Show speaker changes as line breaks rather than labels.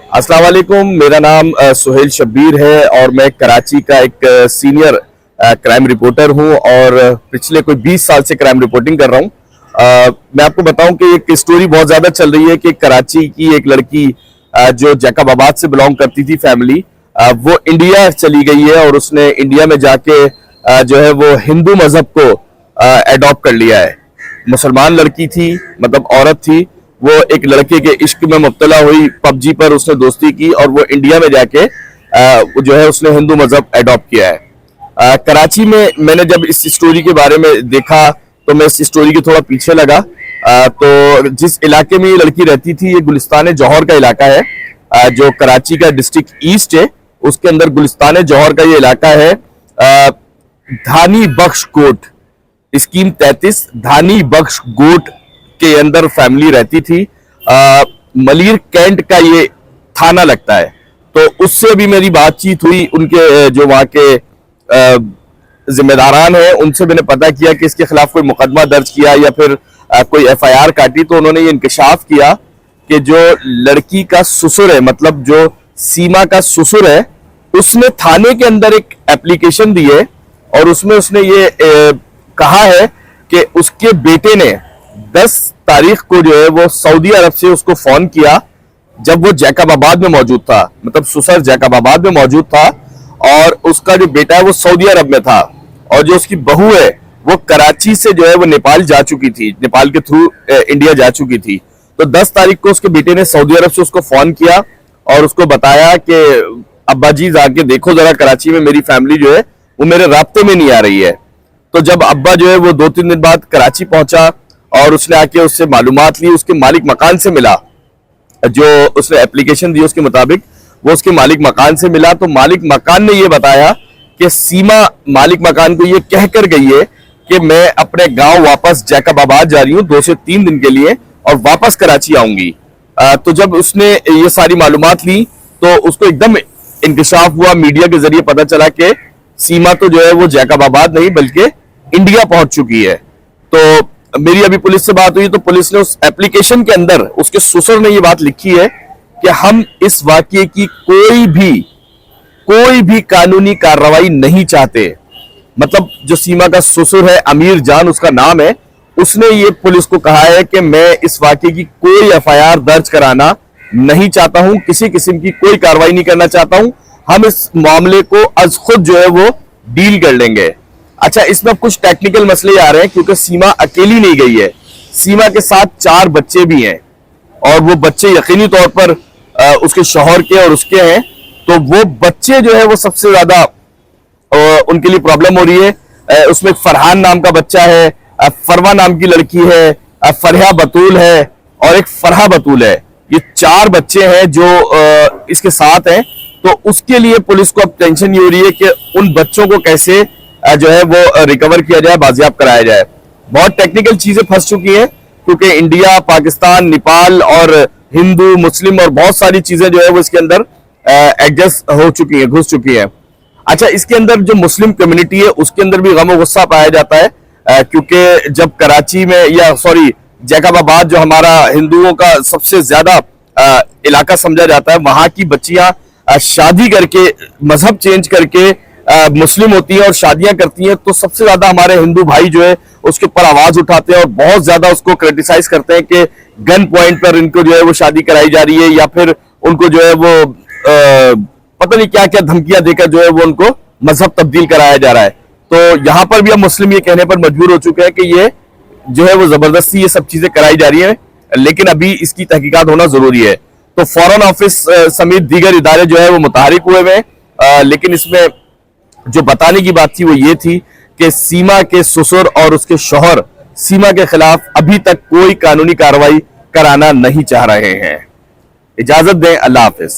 अस्सलाम वालेकुम। मेरा नाम सुहेल शब्बीर है और मैं कराची का एक सीनियर क्राइम रिपोर्टर हूं और पिछले कोई 20 साल से क्राइम रिपोर्टिंग कर रहा हूं। मैं आपको बताऊं कि एक स्टोरी बहुत ज्यादा चल रही है कि कराची की एक लड़की जो जैकबाबाद से बिलोंग करती थी फैमिली, वो इंडिया चली गई है और उसने इंडिया में जाके जो है वो हिंदू मजहब को एडॉप्ट कर लिया है। मुसलमान लड़की थी, मतलब औरत थी, वो एक लड़के के इश्क में मुब्तला हुई, पबजी पर उसने दोस्ती की और वो इंडिया में जाके जो है उसने हिंदू मजहब एडॉप्ट किया है। कराची में मैंने जब इस स्टोरी के बारे में देखा तो मैं इस स्टोरी के थोड़ा पीछे लगा। तो जिस इलाके में ये लड़की रहती थी, ये गुलिस्तान जौहर का इलाका है, जो कराची का डिस्ट्रिक्ट ईस्ट है उसके अंदर गुलिस्तान जौहर का ये इलाका है। धानी बख्श कोट, स्कीम 33 धानी बख्श गोट के अंदर फैमिली रहती थी। मलिर कैंट का ये थाना लगता है। तो उससे भी मेरी बातचीत हुई, उनके जो वहां के जिम्मेदारान हैं उनसे मैंने पता किया कि इसके खिलाफ कोई मुकदमा दर्ज किया या फिर कोई एफआईआर काटी। तो उन्होंने ये इंकशाफ किया कि जो लड़की का ससुर है, मतलब जो सीमा का ससुर है, उसने थाने के अंदर एक एप्लीकेशन दी है और उसमें उसने ये कहा है कि उसके बेटे ने 10 तारीख को जो है वो सऊदी अरब से उसको फोन किया जब वो जैकबाबाद में मौजूद था, मतलब ससुर जैकबाबाद में मौजूद था और उसका जो बेटा है वो सऊदी अरब में था और जो उसकी बहू है वो कराची से जो है वो नेपाल जा चुकी थी, नेपाल के थ्रू इंडिया जा चुकी थी। तो 10 तारीख को उसके बेटे ने सऊदी अरब से उसको फोन किया और उसको बताया कि अब्बा जी जाके देखो जरा, कराची में मेरी फैमिली जो है वो मेरे राब्ते में नहीं आ रही है। तो जब अब्बा जो है वो 2-3 दिन बाद कराची पहुंचा और उसने आके उससे मालूमात ली, उसके मालिक मकान से मिला, जो उसने एप्लीकेशन दी उसके मुताबिक वो उसके मालिक मकान से मिला। तो मालिक मकान ने ये बताया कि सीमा मालिक मकान को ये कह कर गई है कि मैं अपने गांव वापस जैकबाबाद जा रही हूँ 2 से 3 दिन के लिए और वापस कराची आऊंगी। तो जब उसने ये सारी मालूमात ली तो उसको एकदम इंकशाफ हुआ, मीडिया के जरिए पता चला कि सीमा तो जो है वो जैकबाबाद नहीं बल्कि इंडिया पहुंच चुकी है। तो मेरी अभी पुलिस से बात हुई तो पुलिस ने उस एप्लीकेशन के अंदर उसके ससुर ने ये बात लिखी है कि हम इस वाकये की कोई भी कानूनी कार्रवाई नहीं चाहते। मतलब जो सीमा का ससुर है, अमीर जान उसका नाम है, उसने ये पुलिस को कहा है कि मैं इस वाकये की कोई एफआईआर दर्ज कराना नहीं चाहता हूं, किसी किस्म की कोई कार्रवाई नहीं करना चाहता हूं, हम इस मामले को अज खुद जो है वो डील कर लेंगे। अच्छा, इसमें कुछ टेक्निकल मसले आ रहे हैं क्योंकि सीमा अकेली नहीं गई है, सीमा के साथ 4 बच्चे भी हैं और वो बच्चे यकीनी तौर पर उसके शौहर के और उसके हैं। तो वो बच्चे जो है वो सबसे ज्यादा उनके लिए प्रॉब्लम हो रही है। उसमें फरहान नाम का बच्चा है, फरवा नाम की लड़की है, फरहा बतूल है और एक फरहा बतूल है। ये 4 बच्चे हैं जो इसके साथ हैं। तो उसके लिए पुलिस को अब टेंशन ये हो रही है कि उन बच्चों को कैसे जो है वो रिकवर किया जाए, बाजियाब कराया जाए। बहुत टेक्निकल चीजें फंस चुकी हैं क्योंकि इंडिया, पाकिस्तान, नेपाल और हिंदू, मुस्लिम और बहुत सारी चीजें जो है वो इसके अंदर एडजस्ट हो चुकी हैं, घुस चुकी हैं। अच्छा, इसके अंदर जो मुस्लिम कम्युनिटी है उसके अंदर भी गम और गुस्सा पाया जाता है क्योंकि जब कराची में जैकबाबाद जो हमारा हिंदुओं का सबसे ज्यादा इलाका समझा जाता है, वहां की बच्चियां शादी करके मजहब चेंज करके मुस्लिम होती हैं और शादियां करती हैं, तो सबसे ज्यादा हमारे हिंदू भाई जो है उसके ऊपर आवाज उठाते हैं और बहुत ज्यादा उसको क्रिटिसाइज करते हैं कि गन पॉइंट पर इनको जो है वो शादी कराई जा रही है या फिर उनको जो है वो पता नहीं क्या क्या धमकियां देकर जो है वो उनको मजहब तब्दील कराया जा रहा है। तो यहां पर भी अब मुस्लिम ये कहने पर मजबूर हो चुके हैं कि ये जो है वो जबरदस्ती ये सब चीजें कराई जा रही है, लेकिन अभी इसकी तहकीकात होना जरूरी है। तो फॉरेन ऑफिस समेत दीगर इदारे जो है वो मुतहरिक हुए हुए, लेकिन इसमें जो बताने की बात थी वो ये थी कि सीमा के ससुर और उसके शौहर सीमा के खिलाफ अभी तक कोई कानूनी कार्रवाई कराना नहीं चाह रहे हैं। इजाजत दें, अल्लाह हाफिज।